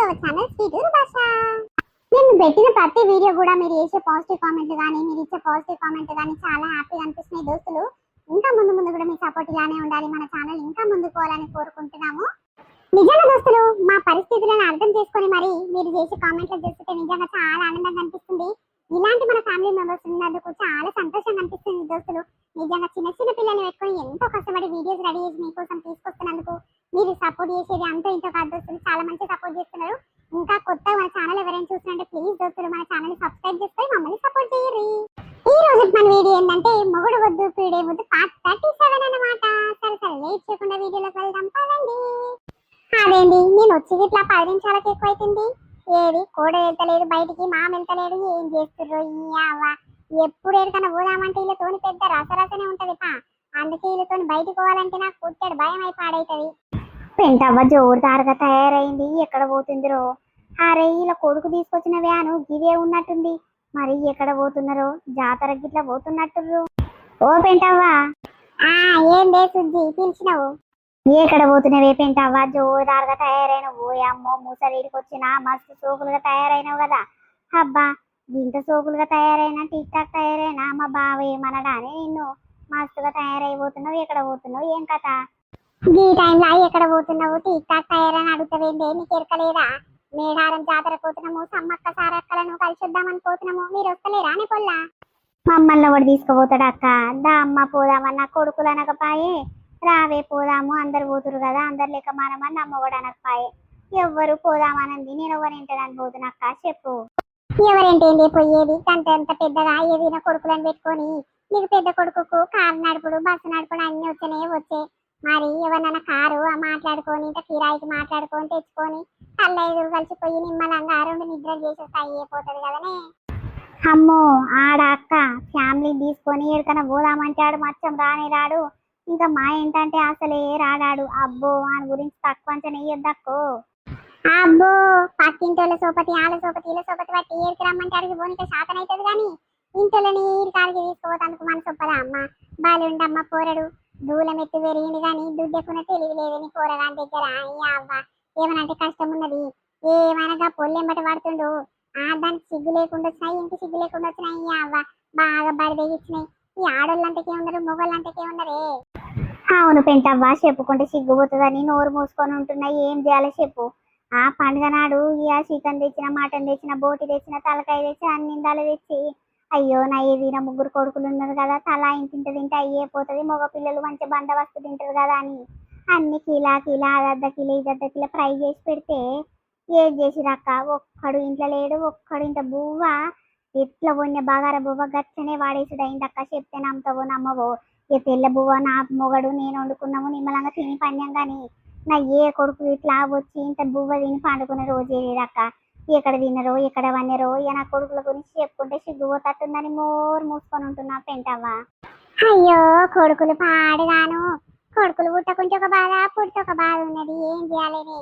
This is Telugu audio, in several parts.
అవర్ ఛానల్ స్వీటూరు భాష. నేను పెట్టిన ప్రతి వీడియో కూడా మీరు చేసే పాజిటివ్ కామెంట్లు కానీ మీరు ఇచ్చే పాజిటివ్ కామెంట్ కానీ చాలా హ్యాపీగా అనిపిస్తున్నాయి దోస్తులు. ఇంకా ముందు ముందు కూడా మీ సపోర్ట్ ఇలానే ఉండాలి, మన ఛానల్ ఇంకా ముందుకు పోవాలని కోరుకుంటున్నాము. నిజంగా దోస్తులు మా పరిస్థితులను అర్థం చేసుకొని మరి మీరు చేసే కామెంట్లు చూస్తుంటే నిజంగా చాలా ఆనందంగా అనిపిస్తుంది. ఇలాంటి మన ఫ్యామిలీ మెంబర్స్ ఉన్నందుకు చాలా సంతోషంగా అనిపిస్తుంది దోస్తులు. నిజంగా చిన్న చిన్న పిల్లల్ని పెట్టుకొని ఎంతో కష్టపడి వీడియోస్ రెడీ చేసి మీకోసం తీసుకొస్తున్నందుకు మీరు సపోర్ట్ చేసేది అంతో ఇంతో కాదు దోస్తులు, చాలా మంచి సపోర్ట్ చేస్తున్నారు. ఇంకా కొత్తగా మన ఛానల్ ఎవరైనా చూస్తున్నారంటే ప్లీజ్ దోస్తులు మన ఛానల్ ని సబ్స్క్రైబ్ చేసుకొని మమ్మల్ని సపోర్ట్ చేయరు. ఈ రోజు మన వీడియో ఏంటంటే మొగుడు వద్దు పీడే వద్దు పార్ట్ 37 అన్నమాట. సరే సరే లేట్ చేయకుండా వీడియోలోకి వెళ్దాం పదండి. అదేంటి నేను వచ్చి ఇట్లా 10 నిమిషాలకు ఎక్కువ అవుతుంది. ఏది కోడ వెళ్తలేదు బయటికి, మామ వెళ్తలేడు, ఏం చేస్తుర్రో ఎప్పుడు ఎక్కడికన్నా పోదామంటే వీళ్ళతోని పెద్ద రసరసనే ఉంటది పా. అందుకే వీళ్ళతోని బయటికి పోవాలంటే నాకు పుట్టాడు భయం అయి పాడైతుంది. పెంటవ్వ జోరుదారుగా తయారైంది, ఎక్కడ పోతుందిరో. అరే ఇలా కొడుకు తీసుకొచ్చిన వ్యాను గిదే ఉన్నట్టుంది, మరి ఎక్కడ పోతున్నారో, జాతర గిట్లా పోతున్నట్టు. ఓ పెంటవ్వ. ఏం లే సుజ్జి పిలిచినావు? ఎక్కడ పోతున్నావే పెంటవ్వ, జోరుదారుగా తయారైనవు. అమ్మో ముసలిడికి వచ్చిన మస్తు సోకులుగా తయారైనవు కదా. అబ్బా ఇంత సోకులుగా తయారైనా టిక్ టాక్ తయారైనా మా బావ ఏమనడా అని నిన్ను మస్తుగా తయారైపోతున్నావు, ఎక్కడ పోతున్నావు, ఏం కథ? ఈ టైంలో ఎక్కడ పోతున్నావు టిక్ టాక్ తయారని అడుగుతావేందే, నీకు ఎరకలేదా? మేడారం జాతర పోతున్నాము, సమ్మక్క సారక్కలను కలిసి వద్దామని పోతున్నాము, మీరు వస్తలేరా అని పొల్లా? మమ్మల్ని ఒకటి తీసుకుపోతాడు అక్క. దా అమ్మ పోదామన్న కొడుకులు అనకపాయే, రావే పోదాము అందరు పోతురు కదా అందరు లెక్క మనమని అమ్మఒడు అనకపాయే. ఎవ్వరు పోదామనంది, నేను ఎవరింటానని పోతున్నా అక్క చెప్పు. ఎవరేంటేంది పోయేది అంత పెద్దగా ఏదైనా కొడుకులను పెట్టుకొని, నీకు పెద్ద కొడుకు కారు నడుపుడు బస్సు నడుపుడు అన్ని వచ్చే మరి ఎవరన్నా కారు మాట్లాడుకొని ఇంత కిరాయికి మాట్లాడుకొని తెచ్చుకొని కళ్ళ ఎదురు కలిసిపోయి నిమ్మలంగా 2 నిద్రలు చేసేస్తే అయిపోతుంది కదనే. అమ్మో ఆడ అక్క ఫ్యామిలీ తీసుకొని ఎక్కడికైనా పోదామంటే ఆడు మచ్చం రాని రాడు, ఇంకా మా ఏంటంటే అసలే రాడాడు. అబ్బో ఆయన గురించి తక్కువ అంచనా వేయొద్దక్కో. అబ్బో పక్కింటోళ్ళ సోపతి ఆళ్ళ సోపతి వీళ్ళ సోపతి బట్టి ఏడికి రమ్మంటే అడిగి పోనీక శాతం అవుతుంది కానీ ఇంటోళ్ళని కాడికి తీసుకుపోతానికి మనసు ఒప్పదా అమ్మ. బాలుండమ్మ పోరడు దూలం ఎత్తు పెరిగింది కానీ దుడ్డెక్కున్న తెలివి లేదని పోరగాని దగ్గర. అవ్వ ఏమనంటే కష్టం ఉన్నది, ఏమైనా పొల్లెంబటి పడుతుండు. దానికి సిగ్గు లేకుండా వచ్చినాయి, ఇంటి సిగ్గు లేకుండా వచ్చినాయి. అవ్వ బాగా బడిదెగిచ్చినాయి. ఈ ఆడోళ్ళంతకే ఉన్నారు, మొగోళ్ళంతకే ఉన్నారే. అవును పెంటవ్వ చెప్పుకుంటే సిగ్గుపోతుందని నోరు మూసుకొని ఉంటున్నాయి, ఏం చేయాలో చెప్పు. ఆ పండుగ నాడు ఇక చికెన్ తెచ్చిన, మటన్ తెచ్చిన, బోటి తెచ్చిన, తలకాయ తెచ్చి అన్ని ఇందాలు తెచ్చి, అయ్యో నా ఏదైనా 3 కొడుకులు ఉన్నారు కదా, తలా ఇంత తింటే అయ్యేపోతుంది, మగ పిల్లలు మంచి బందోబస్తు తింటారు కదా అని అన్ని కిలా కిలా అర్ధ కిలో ఇదర్ధ కిలో ఫ్రై చేసి పెడితే ఏం చేసిరక్క, ఒక్కడు ఇంట్లో లేడు. ఒక్కడు ఇంత బువ్వ ఎట్లా పోయిన బాగార బువ్వ గచ్చనే వాడేసుడు అయిందక్క. చెప్తే నమ్మతావో నమ్మవో, ఇక తెల్ల బువ్వ నా మొగడు నేను వండుకున్నాము నిమ్మలంగా తిని పన్నాం కానీ నా ఏ కొడుకు ఇట్లా వచ్చి ఇంత బువ్వ తిని పండుకునే రోజే లేదక్క. ఎక్కడ తినరో ఎక్కడ వన్నరో, ఇక నా కొడుకుల గురించి చెప్పుకుంటే సిగ్గుపోతుందని మోరు మూసుకొని ఉంటున్నా పెంటవ్వ. అయ్యో కొడుకులు పాడుగాను, కొడుకులు పుట్టకుంటే ఒక బాధ పుట్టి ఒక బాధ ఉన్నది, ఏం చేయాలని.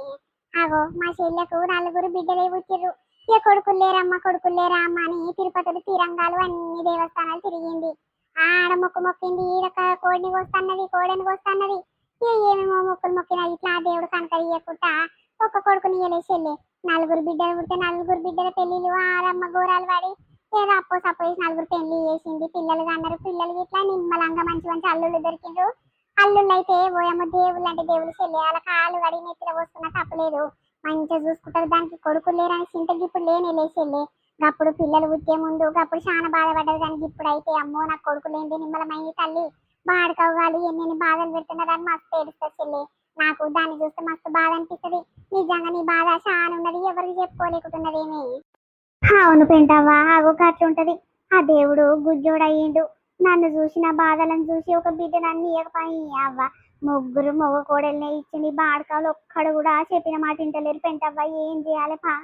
అగో మా చెల్లెకు 4 బిడ్డలే పుట్టిర్రు. ఇక కొడుకులు లేరమ్మ అని తిరుపతిలో తిరంగాలు అన్ని దేవస్థానాలు తిరిగింది. ఆడ మొక్కింది, ఈడక కోడిని కోస్తన్నది. ఏమేమో మొక్కులు మొక్కినా ఇట్లా దేవుడు కనకరియకుండా ఒక్క కొడుకుని చెల్లె 4 బిడ్డలు పుడితే 4 బిడ్డల పెళ్లిలు ఆడమ్మ ఘోరాలు పడి ఏదో అప్పో సప్పో వేసి 4 పెళ్లి చేసింది. పిల్లలు అన్నారు, పిల్లలు ఇట్లా నిమ్మలంగా మంచి మంచి అల్లుళ్ళు దొరికిండ్రు. అల్లుళ్ళు అయితే ఓయమ్మ దేవుళ్ళు అంటే దేవుళ్ళు చెల్లె వాళ్ళ కాళ్ళు కడి నెత్తిలో పోసుకున్నా తప్పలేదు, మంచిగా చూసుకుంటారు. దానికి కొడుకులు లేరని చింతకి ఇప్పుడు లేనే చెల్లె. అప్పుడు పిల్లలు పుట్టే ముందు అప్పుడు చాలా బాధపడ్డది, కానీ ఇప్పుడు అయితే అమ్మో నాకు కొడుకులేంది నిమ్మలమైంది తల్లి బాడుకోవాలి ఎన్ని బాధలు పెడుతున్నారని మస్తు ఏడుస్తుంది చెల్లి. నాకు దాన్ని చూస్తే మస్తు బాధ అనిపిస్తుంది. నిజంగా నీ బాధ చాలా ఉన్నది, ఎవరికి చెప్పుకోలేకుంటున్నదేమి. అవును పెంటవ్వ ఆగో అట్లుంటది. ఆ దేవుడు గుజ్జోడయ్యిండు, నన్ను చూసి నా బాధలను చూసి ఒక బిడ్డ నన్ను ఇవ్వకపోయి అవ్వ 3 మగ కోడల్ని ఇచ్చింది. బాడకాలు ఒక్కడు కూడా చెప్పిన మాట ఇంటలేరు పెంటవ్వ, ఏం చేయాలి పా.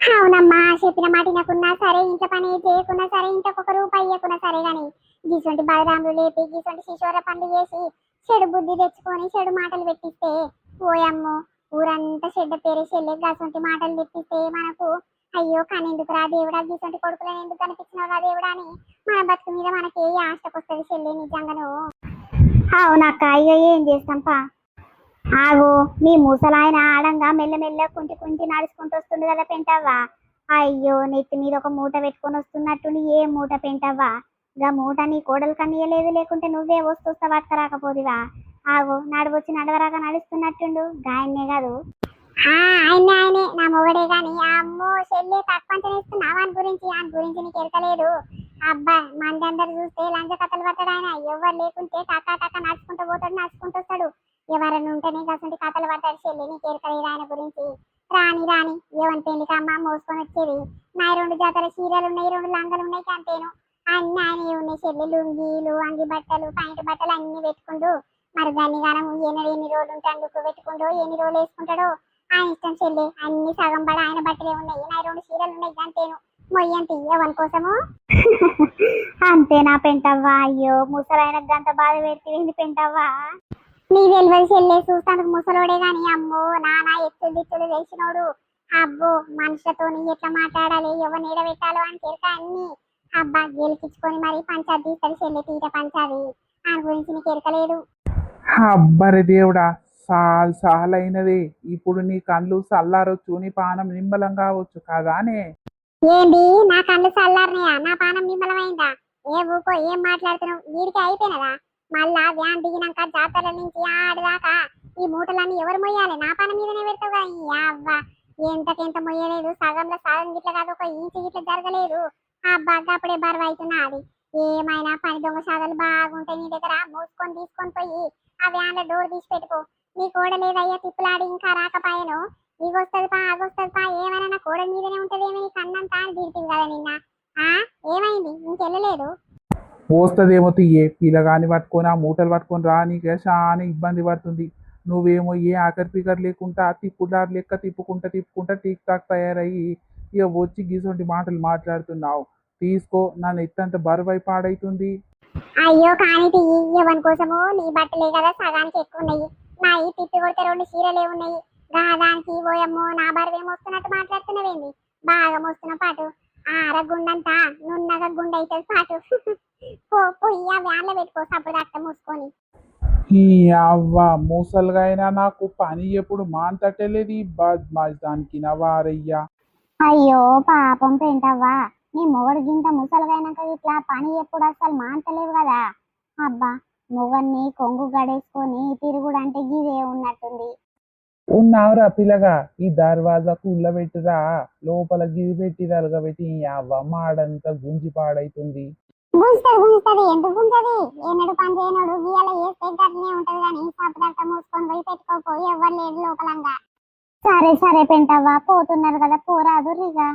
అవునమ్మా చెప్పిన మాట వినకున్నా సరే, ఇంట్లో పని చేయకున్నా సరే, ఇంట్లో 1 రూపాయి ఇవ్వకున్నా సరే గాని గీసొంటి బలరాములు లేపి గీసొంటి శిశోర పండు చేసి చెడు బుద్ధి తెచ్చుకొని చెడు మాటలు పెట్టిస్తే ఓయమ్మో ఊరంతా చెడ్డ పేరు చెల్లె. గసొంటి మాటలు తెప్పిస్తే మనకు అయ్యో కానీ ఎందుకు రా దేవుడా, గీసొంటి కొడుకులను ఎందుకు కనిపించినావు రా దేవుడా అని మన బతుకు మీద మనకి ఆశకు వస్తుంది చెల్లె నిజంగాను. అవునక్క ఇక ఏం చేస్తాం పా. ఆగు, మీ ముసలాయన ఆడంగా మెల్లమెల్ల కుంటి కుంటి నడుచుకుంటూ వస్తుంది కదా పెంటవ్వా. అయ్యో, నెత్తి మీద ఒక మూట పెట్టుకొని వస్తున్నట్టుండి ఏ మూట పెంటవ్వా. గా మూట నీ కోడలు కన్నీయలేదు, లేకుంటే నువ్వే వస్తూ పట్టుకరాకపోదివా. ఆగు, నడవచ్చి నడవరాక నడుస్తున్నట్టుండు గాయన్నే కాదు. ఆయనే ఆయనే నా మొగడే గాని అమ్మో చెల్లి తక్కువ ఇస్తున్నావు అని గురించి నీకు ఎరకలేదు. అబ్బా మంది అందరు చూస్తే లంచ కథలు పట్టాడు ఆయన. ఎవరు లేకుంటే టకా టకా నడుచుకుంటూ పోతాడు, నడుచుకుంటూ వస్తాడు. ఎవరన్నా ఉంటేనే కసంటి కథలు పట్టాడు చెల్లి, నీకు ఎరకలేదు ఆయన గురించి. రాని రాని ఎవరి పెళ్లికి అమ్మ మోసుకొని వచ్చేది. నా 2 జాతర చీరలు ఉన్నాయి, 2 లంగలు ఉన్నాయి, అంతేను. అన్ని ఆయన ఉన్నాయి చెల్లి, లుంగీలు అంగి బట్టలు పైంట్ బట్టలు అన్ని పెట్టుకుంటూ. మరి దాన్ని గానం ఎన్ని రోజులు ఉంటే అందుకు పెట్టుకుంటూ ఎన్ని రోజులు వేసుకుంటాడో ఆయన ఇష్టం చెల్లి. అన్ని సగం పడ ఆయన బట్టలే ఉన్నాయి, నా 2 చీరలు ఉన్నాయి, అంతేను. మొయ్యంతి ఎవరి కోసము. అంతేనా పెంటవ్వా. అయ్యో ముసలైన గంట బాధ పెట్టి పెంటవ్వా. నీ తెలియదు చెల్లె, చూస్తానికి ముసలోడే గాని అమ్మో నానా ఎత్తులు దిత్తులు వేసినోడు. అబ్బో మనుషులతోని ఎట్లా మాట్లాడాలి, ఎవరిని ఎడబెట్టాలో అని తెలుసా అన్ని. అబ్బా గెలిపించుకొని మరి పంచాది తీస్తాడు చెల్లె, తీట పంచాది. ఆయన గురించి నీకు ఎరకలేదు. అబ్బరి దేవుడా, సాలైనది. ఇప్పుడు నీ కళ్ళు చల్లారొచ్చు, నీ పానం నిమ్మలం కావచ్చు కాదానే. ఏంది నా కళ్ళు చల్లారినాయా, నా పానం నిమ్మలమైందా? ఏ ఊకో, ఏం మాట్లాడుతున్నావు? వీడికి అయిపోయినదా? మళ్ళా వ్యాన్ దిగినాక జాతర నుంచి ఆడదాకా ఈ మూటలన్నీ ఎవరు మొయ్యాలి? నా పానం మీదనే పెడతావు కదా. అవ్వ ఎంతకెంత మొయ్యలేదు, సగంలో సగం గిట్ల కాదు, ఒక ఇంచు గిట్ల జరగలేదు. అబ్బా అప్పుడే బరువు అవుతున్నా. అది ఏమైనా పని దొంగ సాగలు బాగుంటాయి నీ దగ్గర, మూసుకొని తీసుకొని పోయి ఆ వ్యాన్ లో డోర్ తీసి పెట్టుకో. నీ కూడా లేదయ్యా తిప్పులాడి ఇంకా రాకపోయాను. ఇగొస్తుంది పా అగొస్తుంది పా, ఏమైనా నా కోడ మీదనే ఉంటది, ఏమి కన్నంతా అని తిరిగింది కదా నిన్న. ఆ ఏమైంది ఇంకెళ్ళలేదు? పోస్తదేమో తీయే, పిల్లగాని పట్టుకొని ఆ మూటలు పట్టుకొని రా, నీకే చాలా ఇబ్బంది పడుతుంది. నువ్వేమో ఏ ఆఖరి పికర్ లేకుండా తిప్పులారు లెక్క తిప్పుకుంటా తిప్పుకుంటా టీక్ టాక్ తయారయ్యి ఇక వచ్చి గీసొంటి మాటలు మాట్లాడుతున్నావు. తీసుకో, నా నెత్తంత బరువై పాడైతుంది. అయ్యో కానీ తీయి, ఎవరి కోసము నీ బట్టలే కదా సగానికి ఎక్కువ ఉన్నాయి. నాయి తిప్పి కొడితే 2 చీరలే ఉన్నాయి. దానికి పోయమ్మో నా బరువేమో వస్తున్నట్టు మాట్లాడుతున్నావేంది? బాగా మోస్తున్న పాటు ఆ అరగుండంతా నున్నగా గుండె అవుతుంది పాటు. పోయి ఆ వ్యాన్లో పెట్టుకో సప్పుడు అట్ట మూసుకొని. ఈ అవ్వ మూసలుగా అయినా నాకు పని ఎప్పుడు మాంతట్టలేదు ఈ బద్మాష్ దానికి నవారయ్యా. అయ్యో పాపం పెంటవ్వా, నీ మొగడు గింత ముసలిగైనాక ఇట్లా పని ఎప్పుడు అసలు మాంటలేవు కదా. అబ్బా మొగన్ని కొంగు గడేసుకొని తిరుగుడు అంటే గిదే ఉన్నట్టుంది. ఉన్నావురా పిల్లగా, ఈ దర్వాజాకు ఉల్లబెట్టురా, లోపల గిది పెట్టి తలగబెట్టి ఈ అవ్వ మాడంతా గుంజి పాడైతుంది. గుంజుతుంది ఎందుకు గుంజది? ఏనాడు పని చేయనాడు గీయాల వేస్తే గట్లనే ఉంటది కానీ సబ్బుదంతా మూసుకొని పోయి పెట్టుకోపోయి ఎవరు లేదు లోపలంగా. సరే సరే పెంటవ్వా, పోతున్నారు కదా పోరాదు రిగా.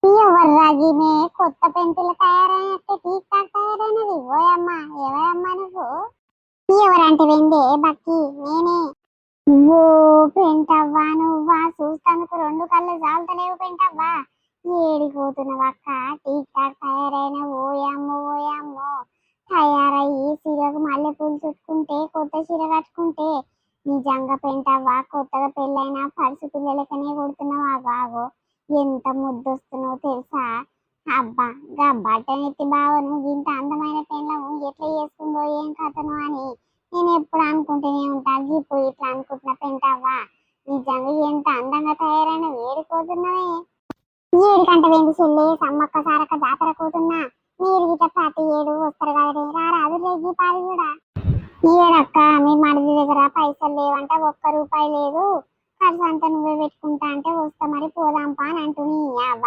ఎవరు రాగిమే కొత్త పెంకులు తయారైనట్టే టీక్ టాక్ తయారైనది. ఓయమ్మా ఎవరమ్మా నువ్వు? ఎవరంటే వెందే బక్కి నేనే. ఓ పెంటవ్వా నువ్వా, చూస్తానికి 2 కళ్ళు చాలుతలేవు పెంటవ్వా. ఏడిపోతున్నావు అక్క? టీక్ టాక్ తయారైన ఓయమ్మో ఓయమ్మో. తయారయ్యి చీరకు మల్లెపూలు చుట్టుకుంటే కొత్త చీర కట్టుకుంటే నిజంగా పెంటవ్వా కొత్తగా పెళ్ళైన పరుసు పిల్లలకనే కొడుతున్నావు. ఆగాగో ఎంత ముద్దొస్తున్నావు తెలుసా. అబ్బా గా బట్టనెత్తి బావను ఇంత అందమైన పెళ్ళము ఎట్లా చేసుకుందో ఏం కథను అని నేను ఎప్పుడు అనుకుంటూనే ఉంటా. ఇప్పుడు ఇట్లా అనుకుంటున్నా పెంటవ్వా, నిజంగా ఎంత అందంగా తయారైన వేడిపోతున్నావే. ఏడికంట వెండి చెల్లి, సమ్మక్క సారక్క జాతర కూతున్నా. మీరు గిట్ట ప్రతి ఏడు వస్తారు కదా, రారాదు రేగి పాలు కూడా. ఏడక్క మీ మడిది దగ్గర పైసలు లేవంట, ₹1 లేదు, ఖర్చు అంతా నువ్వే పెట్టుకుంటా అంటే వస్తా మరి పోదాంపా అని అంటుని. అవ్వ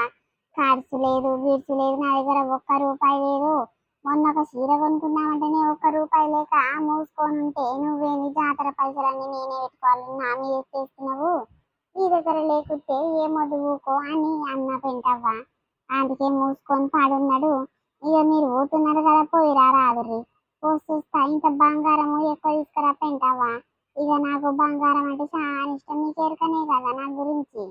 ఖర్చు లేదు గిర్చు లేదు, నా దగ్గర ₹1 లేదు. మొన్న ఒక చీర కొనుక్కుందామంటేనే ₹1 లేక మూసుకొని ఉంటే నువ్వేమి జాతర పైసలన్నీ నేనే పెట్టుకోవాలి నా మీద ఎత్తేస్తున్నావు. నీ దగ్గర లేకుంటే ఏమొద్దు ఊకో అని అన్న పెంటవ్వ. అందుకే మూసుకొని పాడున్నాడు. ఇక మీరు పోతున్నారు కదా పోయిరా రాదుర్రి. చూస్తా ఇంత బంగారము ఎక్కువ తీసుకురా పెంటవ్వ. ఇక నాకు బంగారం అంటే చాలా ఇష్టం, నీకు ఎరకనే కదా నా గురించి.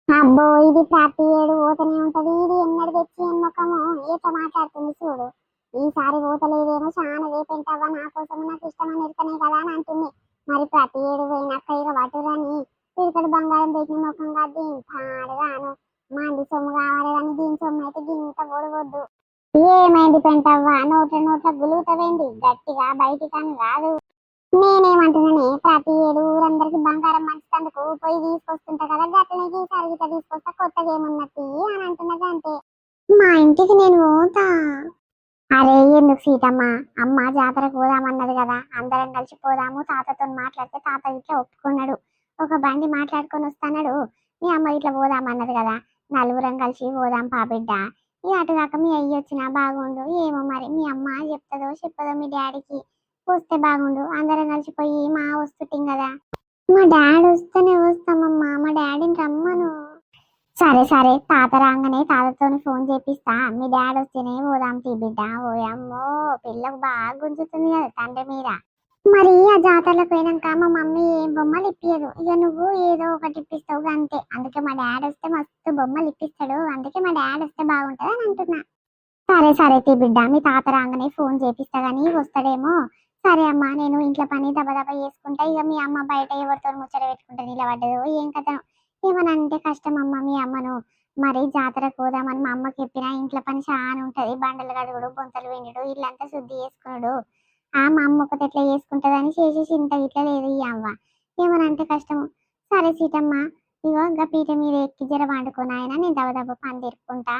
అబ్బో ఇది ప్రతి ఏడు పోతనే ఉంటది, ఇది ఎన్నడు తెచ్చి ముఖము ఏట మాట్లాడుతుంది చూడు. ఈసారి పోతలేదేమో చాలా రేపెంటవ్వ, నా కోసం నాకు ఇష్టమని ఎరకనే కదా అని అంటుంది. మరి ప్రతి ఏడు పోయినాక ఇక వటురని ఇక్కడ బంగారం పెట్టిన ముఖంగా దీని పాడుగాను మంది సొమ్ము కావాలి కానీ దీని సొమ్ము అయితే గింత పొడవద్దు. ఏమైంది పెంటవ్వ, నోట్ల నోట్ల గులుగుతావేంది? గట్టిగా బయటికి అని రాదు. నేనేమంటున్నానే ప్రతి ఏడు ఊరందరికి బంగారం మంచితందుకు పోయి తీసుకొస్తుంటా కదా గట్లనే ఈసారి గిట్ల తీసుకొస్తా కొత్తగా ఏమున్నది అని అంటున్నది అంతే. మా ఇంటికి నేను పోతా. అరే ఎందుకు సీతమ్మ, అమ్మ జాతరకు పోదామన్నది కదా, అందరం కలిసి పోదాము, తాతతో మాట్లాడితే తాత ఇట్లా ఒప్పుకున్నాడు, ఒక బండి మాట్లాడుకొని వస్తాడు. మీ అమ్మ ఇట్లా పోదామన్నది కదా, నలుగురం కలిసి పోదాం పాబిడ్డ. ఇక అటుగాక మీ అయ్యి వచ్చినా బాగుండు, ఏమో మరి మీ అమ్మ చెప్తుందో చెప్పదో మీ డాడీకి, వస్తే బాగుండు, అందరం కలిసిపోయి మా వస్తుంటాం కదా. మా డాడీ వస్తేనే వస్తామమ్మా, మా డాడీని రమ్మను. సరే సరే, తాత రాగానే తాతతో ఫోన్ చేపిస్తా, మీ డాడీ వస్తేనే పోదాం తీ బిడ్డ. ఓయమ్మో, పిల్లకు బాగా గుంజుతుంది కదా తండ్రి మీద. మరి ఆ జాతరలకు పోయినాక మా మమ్మీ ఏం బొమ్మలు ఇప్పియదు, ఇక నువ్వు ఏదో ఒకటి ఇప్పిస్తావు అంతే. అందుకే మా డాడీ వస్తే మస్తు బొమ్మలు ఇప్పిస్తాడు, అందుకే మా డాడీ వస్తే బాగుంటది అని అంటున్నా. సరే సరే తీ బిడ్డ, మీ తాత రాగానే ఫోన్ చేపిస్తా గానీ వస్తాడేమో. సరే అమ్మా, నేను ఇంట్లో పని దబదబ చేసుకుంటా, ఇక మీ అమ్మ బయట ఎవరితో ముచ్చట పెట్టుకుంటా నిలబడ్డదు ఏం కథ. ఏమన్నా అంటే కష్టం అమ్మ మీ అమ్మను. మరి జాతరకు పోదామని మా అమ్మకి చెప్పినా ఇంట్లో పని చాలా ఉంటది, బండలు కడుగుడు, బొంతలు వెండుడు, ఇల్లంతా శుద్ధి చేసుకున్నాడు. మా అమ్మ ఒకటి ఎట్లా చేసుకుంటదని చేసేసి ఇంత ఇట్లా లేదు ఈ అవ్వ. ఏమన్నా అంటే కష్టము. సరే సీతమ్మ, ఇగో గా పీట మీద ఎక్కి జర వండుకొని ఆయన నేను దబదబ పని తీరుకుంటా.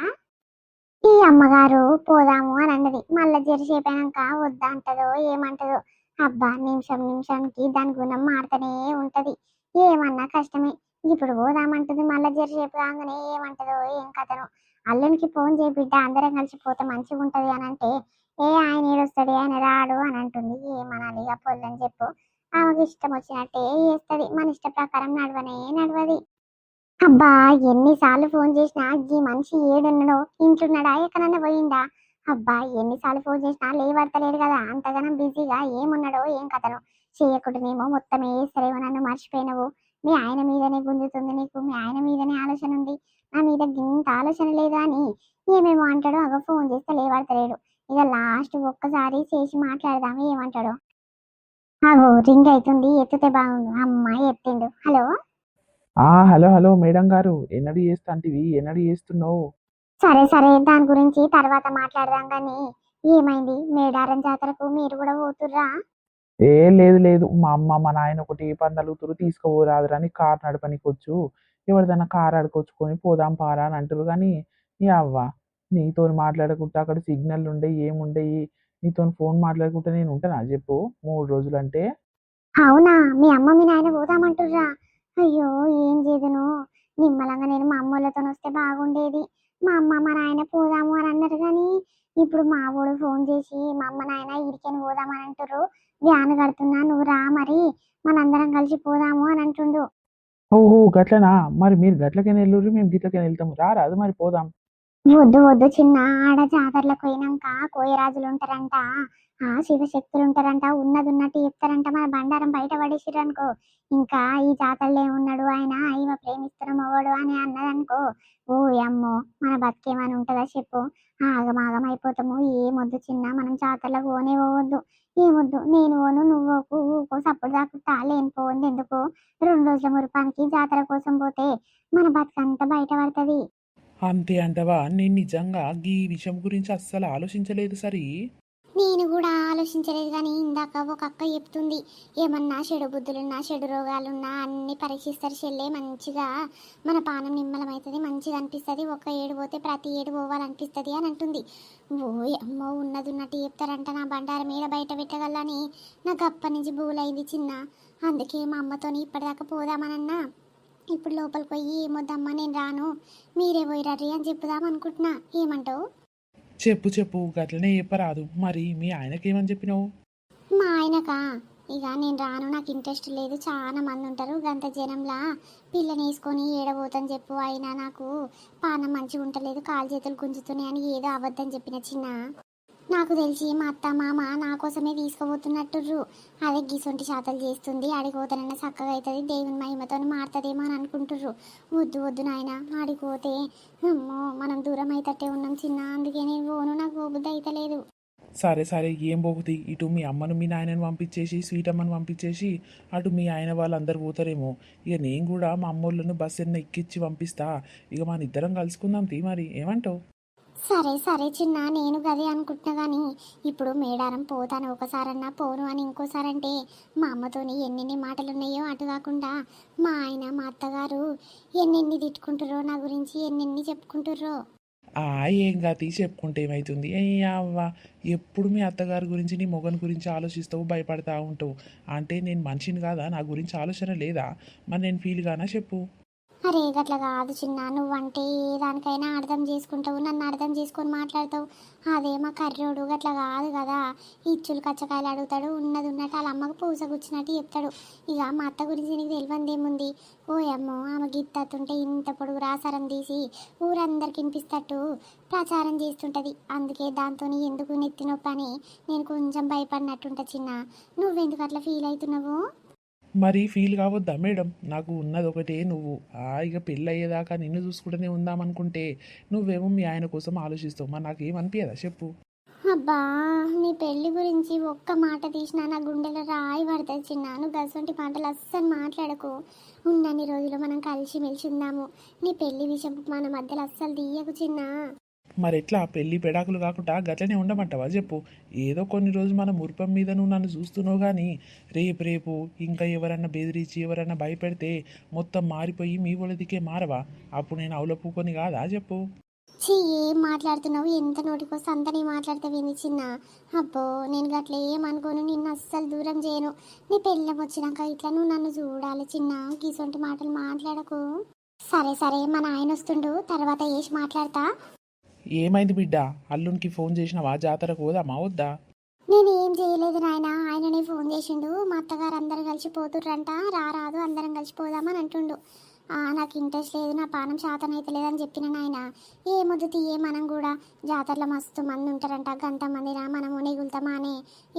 ఈ అమ్మగారు పోదాము అని అన్నది, మళ్ళా జరసేపు అయినాక వద్దా అంటదో ఏమంటదో. అబ్బా, నిమిషం నిమిషానికి దాని గుణం మారుతూనే ఉంటది, ఏమన్నా కష్టమే. ఇప్పుడు పోదామంటుంది, మళ్ళా జరసేపు కాగానే ఏమంటదో ఏం కథను. అల్లునికి ఫోన్ చేయి బిడ్డ, అందరం కలిసిపోతే మంచిగా ఉంటది అని అంటే, ఆయన ఏడొస్తాడు ఆయన రాడు అని అంటుంది. ఏమనాలి ఇక పొల్లని చెప్పు, ఆమెకి ఇష్టం వచ్చినట్టే చేస్తుంది, మన ఇష్ట ప్రకారం నడవనే నడవది. అబ్బా, ఎన్నిసార్లు ఫోన్ చేసినా ఈ మనిషి ఏడున్నాడో, ఇంట్లున్నాడా ఎక్కడన్నా పోయిందా. అబ్బా, ఎన్నిసార్లు ఫోన్ చేసినా లేవడతలేడు కదా, అంతగానం బిజీగా ఏమున్నాడో ఏం కథను. చేయకుండానేమో మొత్తం వేస్తారేమో, నన్ను మర్చిపోయినవు, మీ ఆయన మీదనే గుంజుతుంది నీకు, మీ ఆయన మీదనే ఆలోచన ఉంది, నా మీద ఇంత ఆలోచన లేదా అని ఏమేమో అంటాడో. అగో ఫోన్ చేస్తే లేవడతలేడు, ఇక లాస్ట్ ఒక్కసారి చేసి మాట్లాడదాము ఏమంటాడో. అగో రింగ్ అవుతుంది, ఎత్తితే బాగుండు. అమ్మాయి ఎత్తిండు. హలో. హలో హలో మేడం గారు, ఎన్నడూ చేస్తాంటివి, ఎన్నడూ చేస్తున్నావు? సరే సరే, దాని గురించి తర్వాత మాట్లాడదాం కానీ ఏమైంది, మేడారం జాతరకు మీరు కూడా పోతుర్రా? ఏ లేదు లేదు, మా అమ్మ మా నాయన ఒకటి పందలుతురు తీసుకుపోరాదురా అని కారు నడపనికొచ్చు, ఎవరిదైనా కారు అడుకొచ్చుకొని పోదాం పారా అని అంటారు. కానీ నీ అవ్వ, నీతో మాట్లాడుకుంటా అక్కడ సిగ్నల్ ఉండే ఏముండయి, నీతో ఫోన్ మాట్లాడుకుంటే నేను ఉంటానా చెప్పు 3 రోజులు అంటే. అవునా, మీ అమ్మ మీ నాయన పోదామంటుర్రా? అయ్యో, ఏం చేదును. నిమ్మలంగా నేను మా అమ్మోళ్ళతో వస్తే బాగుండేది. మా అమ్మ మా నాయన పోదాము అని అన్నారు కానీ ఇప్పుడు మా ఊడు ఫోన్ చేసి మా అమ్మ నాయన ఇడికని పోదామని అంటుర్రు, వ్యాన్ కడుతున్నా నువ్వు రా మరి, మనందరం కలిసి పోదాము అని అంటుండు. ఓహో గట్లనా, మరి మీరు గట్లకైనా వెళ్ళుర్రి, మేము గిట్లకైనా వెళ్తాము, రారాదు మరి పోదాం. వద్దు వద్దు చిన్న, ఆడ జాతరలకు పోయినాక కోయరాజులు ఉంటారంట, శివశక్తులు ఉంటారంట, ఉన్నది ఉన్నట్టు చెప్తారంట, మన బండారం బయట పడేసిరనుకో, ఇంకా ఈ జాతరలో ఏమున్నాడు ఆయన, ఈమె ప్రేమిస్తున్న మొగడు అని అన్నదనుకో, ఓ అమ్మో, మన బతికేమని ఉంటుందా చెప్పు, ఆగమాగం అయిపోతాము. ఏమొద్దు చిన్న, మనం జాతరలకు పోనే పోవద్దు, ఏమొద్దు, నేను పోను నువ్వు ఊకో సప్పుడు దాకా లేని పోవద్దు ఎందుకు. 2 రోజుల మురిపానికి జాతర కోసం పోతే మన బతుకంతా బయట పడుతుంది. అంతే అంటవా? నేను నిజంగా ఈ విషయం గురించి అస్సలు ఆలోచించలేదు సరి. నేను కూడా ఆలోచించలేదు కానీ ఇందాక ఒక అక్క చెప్తుంది, ఏమన్నా చెడు బుద్ధులున్నా చెడు రోగాలున్నా అన్ని పరీక్షిస్తారు చెల్లే, మంచిగా మన పానం నిమ్మలమవుతుంది, మంచిగా అనిపిస్తుంది, ఒక ఏడు పోతే ప్రతి ఏడు పోవాలనిపిస్తుంది అని అంటుంది. ఓ అమ్మో, ఉన్నది ఉన్నట్టు చెప్తారంట, నా బండారం మీద బయట పెట్టగలని నాకు అప్పటి నుంచి బూలైంది చిన్న. అందుకే మా అమ్మతోని ఇప్పటిదాకా పోదామనన్నా, ఇప్పుడు లోపలికి పోయి ఏమొద్దమ్మా నేను రాను, మీరే పోయిరర్రి అని చెప్పుదాం అనుకుంటున్నా. ఏమంటావు? చెప్పు చెప్పు, గట్లనే చెప్పరాదు. మరి మీ ఆయనకేమని చెప్పినావు? మా ఆయనకా, ఇక నేను రాను, నాకు ఇంట్రెస్ట్ లేదు, చాలా మంది ఉంటారు గంత జనంలా పిల్లని వేసుకొని ఏడబోతని చెప్పు, అయినా నాకు పానం మంచిగా ఉంటలేదు, కాలు చేతులు గుంజుతున్నాయి అని ఏదో అబద్ధం చెప్పిన చిన్న. నాకు తెలిసి మా అత్త మామ నా కోసమే తీసుకుపోతున్నట్టుర్రు, అదే గిసొంటి శాతలు చేస్తుంది, ఆడిపోతానన్నా చక్కగా అవుతుంది, దేవుని మహిమతో మారుతుందేమో అని అనుకుంటుర్రు. వద్దు వద్దు నాయన, ఆడిపోతే అమ్మో మనం దూరం అయితట్టే ఉన్నాం చిన్న, అందుకే నేను పోను, నాకు పోబుద్ది అయితలేదు. సరే సరే, ఏం పోతుంది, ఇటు మీ అమ్మను మీ నాయనను పంపించేసి స్వీట్ అమ్మను పంపించేసి అటు మీ ఆయన వాళ్ళందరూ పోతారేమో, ఇక నేను కూడా మా అమ్మోళ్ళను బస్సు ఎన్న ఎక్కించి పంపిస్తా, ఇక మన ఇద్దరం కలుసుకుందాం తీ, మరి ఏమంటావు? సరే సరే చిన్న, నేను గదే అనుకుంటున్నా కానీ ఇప్పుడు మేడారం పోతాను ఒకసారన్నా, పోను అని ఇంకోసారి అంటే మా అమ్మతోని ఎన్నెన్ని మాటలు ఉన్నాయో, అటు కాకుండా మా ఆయన మా అత్తగారు ఎన్నెన్ని తిట్టుకుంటారో నా గురించి, ఎన్నెన్ని చెప్పుకుంటారో. ఏం గతి చెప్పుకుంటే ఏమవుతుంది? ఏ అవ్వ, ఎప్పుడు మీ అత్తగారి గురించి నీ మొగన్ గురించి ఆలోచిస్తావు, భయపడతా ఉంటావు. అంటే నేను మనిషిని కాదా? నా గురించి ఆలోచన లేదా? మరి నేను ఫీల్ గానా చెప్పు. అరే గట్ల కాదు చిన్న, నువ్వంటే ఏ దానికైనా అర్థం చేసుకుంటావు, నన్ను అర్థం చేసుకొని మాట్లాడతావు. అదే మా కర్రోడు గట్ల కాదు కదా, ఇచ్చులు కచ్చకాయలు అడుగుతాడు, ఉన్నది ఉన్నట్టు వాళ్ళ అమ్మకు పూసగుచ్చినట్టు చెప్తాడు. ఇక మా అత్త గురించి నీకు తెలియందేముంది? ఓ అమ్మో, ఆమె గిత్తతుంటే ఇంత పొడుగు రాసారం తీసి ఊరందరికి వినిపిస్తట్టు ప్రచారం చేస్తుంటది. అందుకే దాంతో ఎందుకు నెత్తి నొప్పి అని నేను కొంచెం భయపడినట్టుంటా చిన్న. నువ్వెందుకు అట్లా ఫీల్ అవుతున్నావు? మరి ఫీల్ కావద్దా మేడం? నాకు ఉన్నది ఒకటే నువ్వు. ఇక పెళ్ళి అయ్యేదాకా నిన్ను చూసుకుంటూనే ఉందామనుకుంటే నువ్వేమో మీ ఆయన కోసం ఆలోచిస్తావు. మరి నాకేమనిపించదా చెప్పు. అబ్బా, నీ పెళ్లి గురించి ఒక్క మాట తీసినా నా గుండెలో రాయి పడుతుంది చిన్న. నువ్వు గసంటి మాటలు అస్సలు మాట్లాడకు. ఉన్నన్ని రోజులు మనం కలిసిమెలిసి ఉందాము. నీ పెళ్లి విషయం మన మధ్యలో అస్సలు తీయకు చిన్న. మరి ఎట్లా పెళ్ళి పెడాకులు కాకుండా గట్లనే ఉండమంటావా చెప్పు. ఏదో కొన్ని రోజులు మన మురిపం మీద నువ్వు నన్ను చూస్తున్నావు కానీ రేపు రేపు ఇంకా ఎవరన్నా బెదిరించి ఎవరన్నా భయపెడితే మొత్తం మారిపోయి మీ వాళ్ళదికే మారవా? అప్పుడు నేను అవలపుకొని కాదా చెప్పు. చీ, ఏం మాట్లాడుతున్నావు? ఎంత నోటికొస్తే అంత నీ మాట్లాడతావేంది చిన్న? అబ్బో, నేను గట్ల ఏమనుకోను, నిన్ను అస్సలు దూరం చేయను. నీ పెళ్ళం వచ్చినాక ఇట్లా నువ్వు నన్ను చూడాలి చిన్న. గీసొంటి మాటలు మాట్లాడకు. సరే సరే, మన ఆయన వస్తుండు, తర్వాత వేసి మాట్లాడతా. ఏమైంది బిడ్డ? అల్లునికి ఫోన్ చేసినావా? జాతరకు పోదామా వద్దా? నేను ఏం చేయలేదు నాయన, ఆయననే ఫోన్ చేసిండు. మా అత్తగారు అందరు కలిసి పోతుర్రంట, రారాదు అందరం కలిసి పోదామని అంటుండు. నాకు ఇంట్రెస్ట్ లేదు, నా పానం శాతం అయితే లేదని చెప్పిన నాయన. ఏమొద్దు తీయే, మనం కూడా జాతరలో మస్తు మంది ఉంటారంట, గంట మందిరా మనము నెగులుతామా అనే.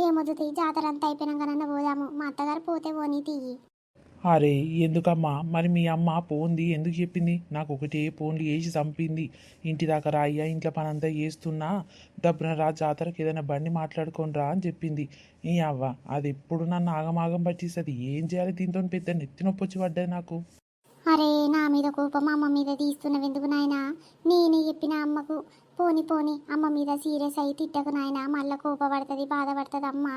ఏమొద్దు తీయి, జాతర అంతా అయిపోయినాకనన్నా పోదాము. మా అత్తగారు పోతే పోనీ తీయి. అరే ఎందుకమ్మా? మరి మీ అమ్మ పోంది ఎందుకు చెప్పింది? నాకు ఒకటే ఫోన్లు వేసి చంపింది. ఇంటి దాకా రాయ్యా, ఇంట్లో పని అంతా చేస్తున్నా, దబ్బున రా జాతరకు ఏదైనా బండి మాట్లాడుకొని రా అని చెప్పింది. ఈ అవ్వ అది ఎప్పుడు నన్ను ఆగమాగం పట్టిస్తుంది. ఏం చేయాలి? దీంతో పెద్ద నెత్తి నొప్పి వచ్చి పడ్డది నాకు. అరే, నా మీద కోపం అమ్మ మీద తీస్తున్నావెందుకు నాయనా? నేనే చెప్పిన అమ్మకు, పోని పోని అమ్మ మీద సీరియస్ అయి తిట్టకు నాయన, మళ్ళీ కోపపడుతుంది, బాధపడుతుంది అమ్మ.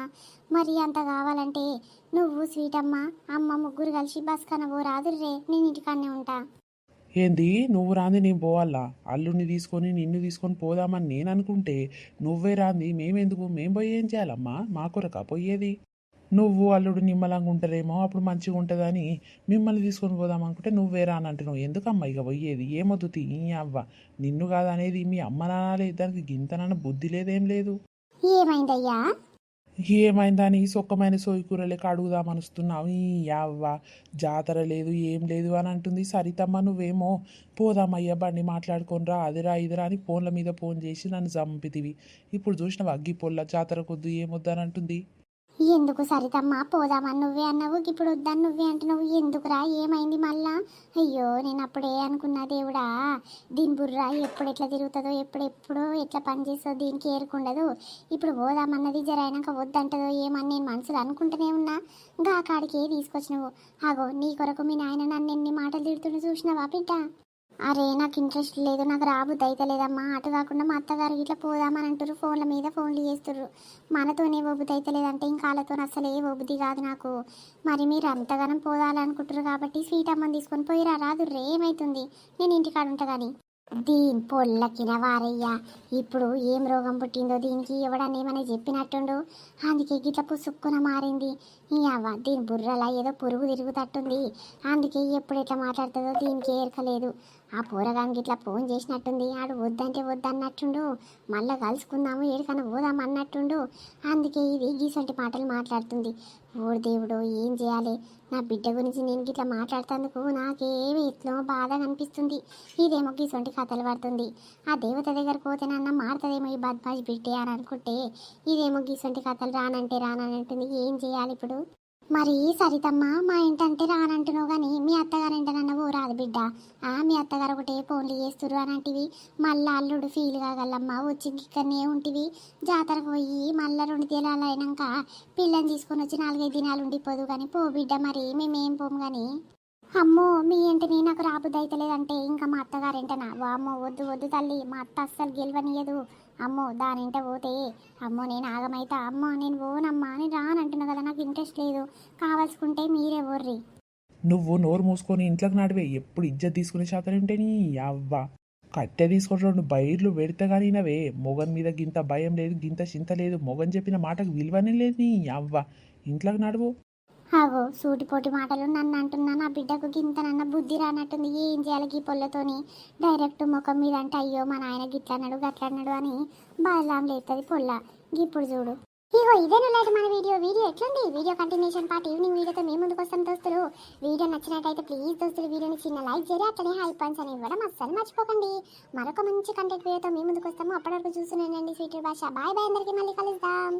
మరి అంత కావాలంటే నువ్వు స్వీట్ అమ్మ ముగ్గురు కలిసి బస్ కనబో రాదుర్రే, నేను ఇంటికాడనే ఉంటా. ఏంది నువ్వు రాంది నేను పోవాలా? అల్లుడిని తీసుకొని నిన్ను తీసుకొని పోదామని నేను అనుకుంటే నువ్వే రాంది మేమెందుకు? మేము పోయి ఏం చేయాలమ్మా? మా కొరకా పోయేది? నువ్వు అల్లుడు నిమ్మలంగా ఉంటారేమో అప్పుడు మంచిగా ఉంటుందని మిమ్మల్ని తీసుకొని పోదాం అనుకుంటే నువ్వే రానంటున్నావు. ఎందుకమ్మా ఇక పోయేది? ఏమొద్దు తీ అవ్వ. నిన్ను కాదనేది మీ అమ్మ నానాలే, దానికి గింతనన్న బుద్ధి లేదేం లేదు. ఏమైందయ్యా? ఏమైందని సొక్కమైన సోయి లెక్క అడుగుదామనుస్తున్నావు. ఈ అవ్వ జాతర లేదు ఏం లేదు అని అంటుంది సరితమ్మ. నువ్వేమో పోదామయ్యా బండి మాట్లాడుకొని రా, అదిరా ఇదిరా అని ఫోన్ల మీద ఫోన్ చేసి నన్ను చంపితివి. ఇప్పుడు చూసినావు అగ్గి పొల్ల జాతర కొద్దు ఏమొద్దు అని అంటుంది. ఎందుకు సరితమ్మ, పోదామని నువ్వే అన్నావు, ఇప్పుడు వద్దని నువ్వే అంటున్నావు. ఎందుకురా, ఏమైంది మళ్ళా? అయ్యో, నేను అప్పుడే అనుకున్నా దేవుడా, దీని బుర్ర ఎప్పుడు ఎట్లా తిరుగుతుందో, ఎప్పుడెప్పుడో ఎట్లా పనిచేస్తుందో దీనికి ఏరుకుండదు. ఇప్పుడు పోదామన్నది జరైనాక వద్దంటదో ఏమని నేను మనసులో అనుకుంటూనే ఉన్నా. గా కాడికి తీసుకొచ్చినావు. అగో, నీ కొరకు మీ నాయన నన్ను ఎన్ని మాటలు తిడుతుండు చూసినావా బిడ్డ? అరే, నాకు ఇంట్రెస్ట్ లేదు, నాకు రాబుద్ది అయితే లేదమ్మా. అటు కాకుండా మా అత్తగారు ఇట్లా పోదామని అంటారు, ఫోన్ల మీద ఫోన్లు చేస్తుర్రు. మనతోనే ఓబుద్ది అయితే లేదంటే ఇంకా వాళ్ళతో అసలు ఏ ఓబుద్ది కాదు నాకు. మరి మీరు అంతగానం పోదాలనుకుంటారు కాబట్టి స్వీట్ అమ్మని తీసుకొని పోయిరా రాదుర్రే, ఏమవుతుంది? నేను ఇంటికాడ ఉంటా కానీ. దీని పొల్లకిన వారయ్యా, ఇప్పుడు ఏం రోగం పుట్టిందో దీనికి ఎవడన్నా ఏమైనా చెప్పినట్టుండు, అందుకే గిట్ల పుసుక్కున మారింది. ఈ అవ్వ, దీని బుర్రలా ఏదో పురుగు తిరుగుతట్టుంది, అందుకే ఎప్పుడు ఎట్లా మాట్లాడుతుందో దీనికి ఏరకలేదు. ఆ పోరగానికి ఇట్లా ఫోన్ చేసినట్టుంది, ఆడు వద్దంటే వద్దన్నట్టుండు, మళ్ళీ కలుసుకుందాము ఏడికన్నా పోదాం అన్నట్టుండు, అందుకే ఇది గీసంటి మాటలు మాట్లాడుతుంది. ఓ దేవుడు, ఏం చేయాలి? నా బిడ్డ గురించి నేను గిట్లా మాట్లాడుతందుకు నాకేమి ఇట్లో బాధగా అనిపిస్తుంది. ఇదేమో గీసొంటి కథలు పడుతుంది. ఆ దేవత దగ్గర పోతేనన్నా మారుతుందేమో ఈ బద్మాష్ బిడ్డే అని అనుకుంటే ఇదేమో గీసొంటి కథలు రానంటే రానంటుంది. ఏం చేయాలి ఇప్పుడు? మరి సరితమ్మ, మా ఇంటంటే రానంటున్నావు కానీ మీ అత్తగారు ఇంటనన్నా ఓ రాదు బిడ్డ. మీ అత్తగారు ఒకటే ఫోన్లు చేస్తురు అనంటివి, మళ్ళీ అల్లుడు ఫీల్ కాగలమ్మా, వచ్చి ఇక్కడనే ఉంటివి. జాతరకు పోయి మళ్ళీ 2 దినాలు అయినాక పిల్లని తీసుకొని వచ్చి 4-5 దినాలు ఉండిపోదు కానీ పో బిడ్డ. మరి మేమేం పోము కానీ. అమ్మో మీ ఏంటనే నాకు రాబుద్ది అయితలేదంటే ఇంకా మా అత్తగారింటనా వామ్మో వద్దు వద్దు తల్లి మా అత్త అస్సలు గెలవనియదు. అమ్మో దానింట పోతే అమ్మో నేను ఆగమైతా అమ్మో నేను పోనమ్మా నేను రానంటున్నా కదా నాకు ఇంట్రెస్ట్ లేదు కావాల్సుకుంటే మీరే వర్రి. నువ్వు నోరు మూసుకొని ఇంట్లోకి నడివే ఎప్పుడు ఇజ్జత్ తీసుకునే శాతం ఉంటే నీ అవ్వ కట్టె తీసుకొని రెండు బైర్లు పెడితే కానీ నవే మొగన్ మీద గింత భయం లేదు గింత చింత లేదు మొగన్ చెప్పిన మాటకు విలువనే లేదు నీ అవ్వ ఇంట్లోకి నడువు. అగో సూటిపోటి మాటలు నన్ను అంటున్నా నా బిడ్డకు గింతనన్న బుద్ధి రానట్టుంది ఏం చేయాలి గీ పొల్లతోని డైరెక్ట్ ముఖం మీద అంటే అయ్యో మా నాయన గిట్లన్నాడు గట్లన్నాడు అని బయలాం లేస్తుంది పొల్ల ఇప్పుడు చూడు. ఇగో ఇదేనా లేదు మన వీడియో ఎట్లుంది వీడియో కంటిన్యూషన్ పార్ట్ ఈవినింగ్ వీడియోతో మేము ముందుకు వస్తాం దోస్తులు. వీడియో నచ్చినట్టయితే ప్లీజ్ దోస్తులు వీడియోని చిన్న లైక్ చేసి అట్లనే హై పాయింట్స్ అని ఇవ్వడం అస్సలు మర్చిపోకండి. మరొక మంచి కంటెంట్ వీడియోతో మేము ముందుకు వస్తాము. అప్పటివరకు చూస్తున్నానండి స్వీట్ భాష. బాయ్ బాయ్ అందరికీ మళ్ళీ కలుద్దాం.